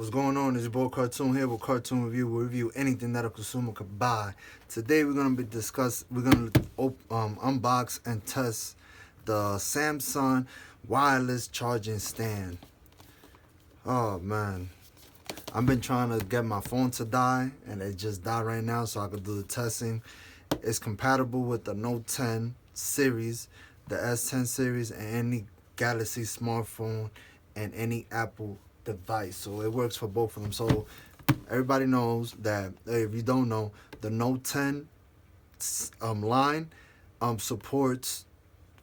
What's going on? It's your boy Kartoon here with Kartoon Review. We review anything that a consumer could buy. Today we're gonna unbox and test the Samsung wireless charging stand. Oh man, I've been trying to get my phone to die, and it just died right now, so I could do the testing. It's compatible with the Note 10 series, the S10 series, and any Galaxy smartphone and any Apple device. So it works for both of them. So everybody knows that if you don't know, the Note 10 line supports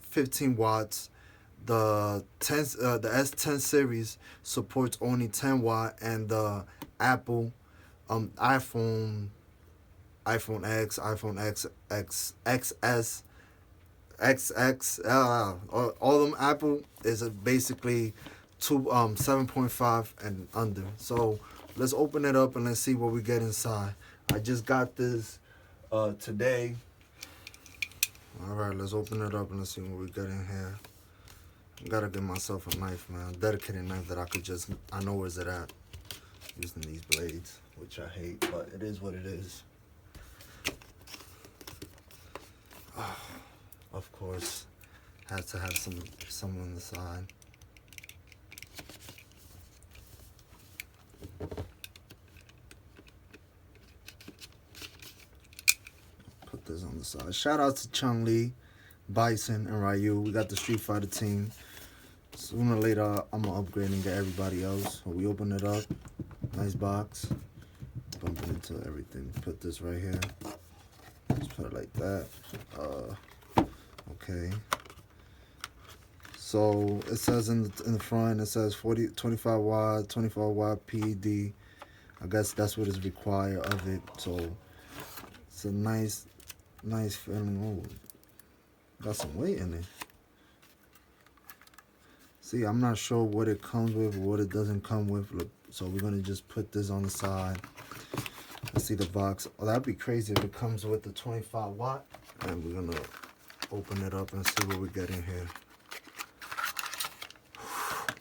15 watts. The S10 series supports only 10 watt, and the Apple iPhone X, iPhone XS, XXL, all them Apple is basically 7.5 and under. So let's open it up and let's see what we get inside. I just got this today. All right, let's open it up and let's see what we get in here. I gotta get myself a knife, man. A dedicated knife that I know where's it at. Using these blades, which I hate, but it is what it is. Of course, has to have some on the side. Put this on the side. Shout out to Chung Lee, Bison, and Ryu. We got the Street Fighter team. Sooner or later, I'm gonna upgrade and get everybody else. So we open it up. Nice box. Bump it into everything. Put this right here. Just put it like that. Okay. So it says in the front, it says 25 watt, 24 watt PED. I guess that's what is required of it. So it's a nice feeling. Oh, got some weight in it. See, I'm not sure what it comes with or what it doesn't come with. Look, so we're gonna just put this on the side. Let's see the box. Oh, that'd be crazy if it comes with the 25 watt. And we're gonna open it up and see what we get in here.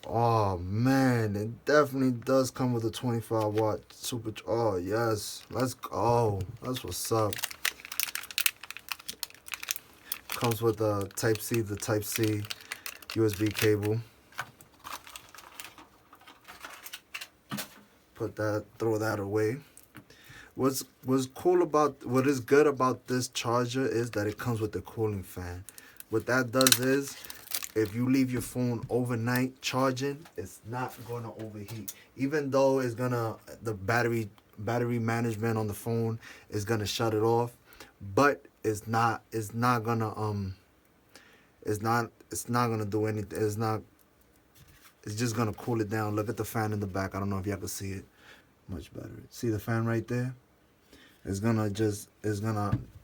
Oh man, it definitely does come with a 25 watt super. Oh yes, let's go. That's what's up. Comes with the Type C USB cable. Throw that away. What is good about this charger is that it comes with a cooling fan. What that does is, if you leave your phone overnight charging, it's not gonna overheat. Even though the battery management on the phone is gonna shut it off, but it's not gonna do anything. It's just gonna cool it down. Look at the fan in the back. I don't know if y'all can see it much better. See the fan right there? It's gonna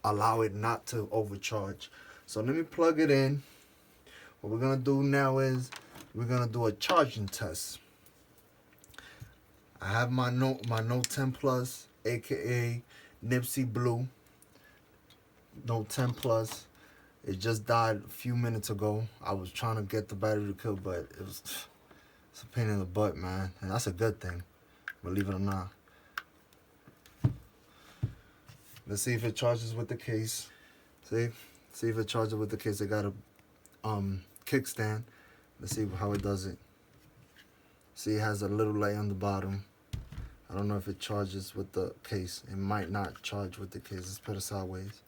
allow it not to overcharge. So let me plug it in. What we're gonna do now is we're gonna do a charging test. I have my Note 10 Plus, aka Nipsey Blue. Note 10 Plus. It just died a few minutes ago. I was trying to get the battery to kill, but it's a pain in the butt, man. And that's a good thing, believe it or not. Let's see if it charges with the case. See if it charges with the case. It got a kickstand. Let's see how it does it. See, it has a little light on the bottom. I don't know if it charges with the case. It might not charge with the case. Let's put it sideways.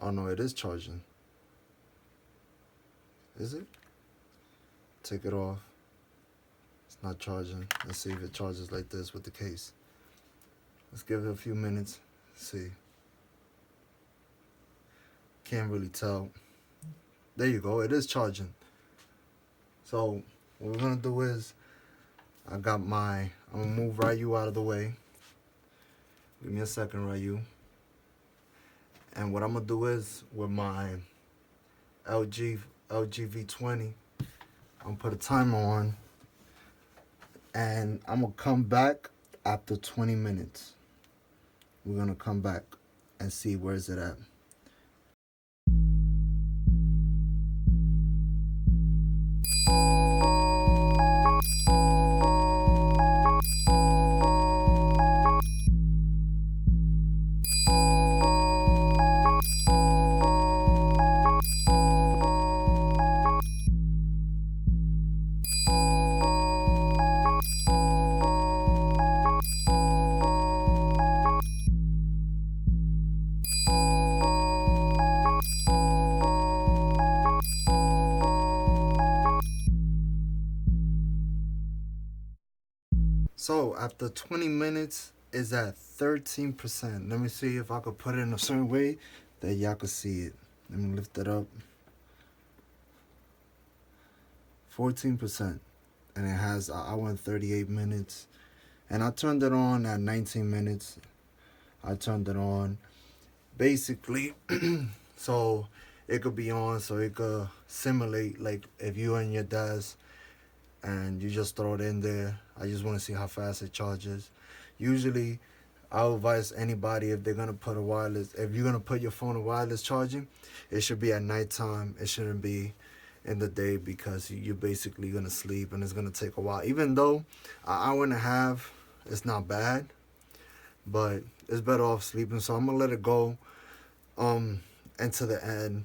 Oh no, it is charging. Is it? Take it off. It's not charging. Let's see if it charges like this with the case. Let's give it a few minutes. See. Can't really tell. There you go. It is charging. So what we're gonna do is I'm gonna move Ryu out of the way. Give me a second, Ryu. And what I'm gonna do is with my LG V20, I'm gonna put a timer on, and I'm gonna come back after 20 minutes. We're gonna come back and see where's it at. So after 20 minutes is at 13%. Let me see if I could put it in a certain way that y'all could see it. Let me lift it up. 14%. And it has an hour and 38 minutes. And I turned it on at 19 minutes. I turned it on basically so it could be on so it could simulate like if you and your dad's and you just throw it in there. I just want to see how fast it charges. Usually, I'll advise anybody if they're gonna put a wireless. If you're gonna put your phone in wireless charging, it should be at nighttime. It shouldn't be in the day because you're basically gonna sleep and it's gonna take a while. Even though an hour and a half is not bad, but it's better off sleeping. So I'm gonna let it go into the end.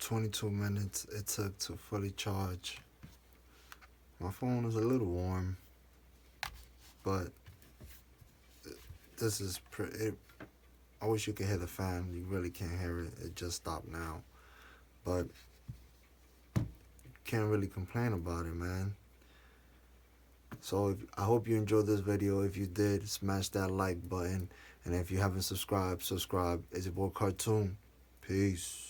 22 minutes it took to fully charge. My phone is a little warm, but this is pretty. I wish you could hear the fan. You really can't hear it. It just stopped now. But can't really complain about it, man. So I hope you enjoyed this video. If you did, smash that like button. And if you haven't subscribed, subscribe. It's your boy Kartoon. Peace.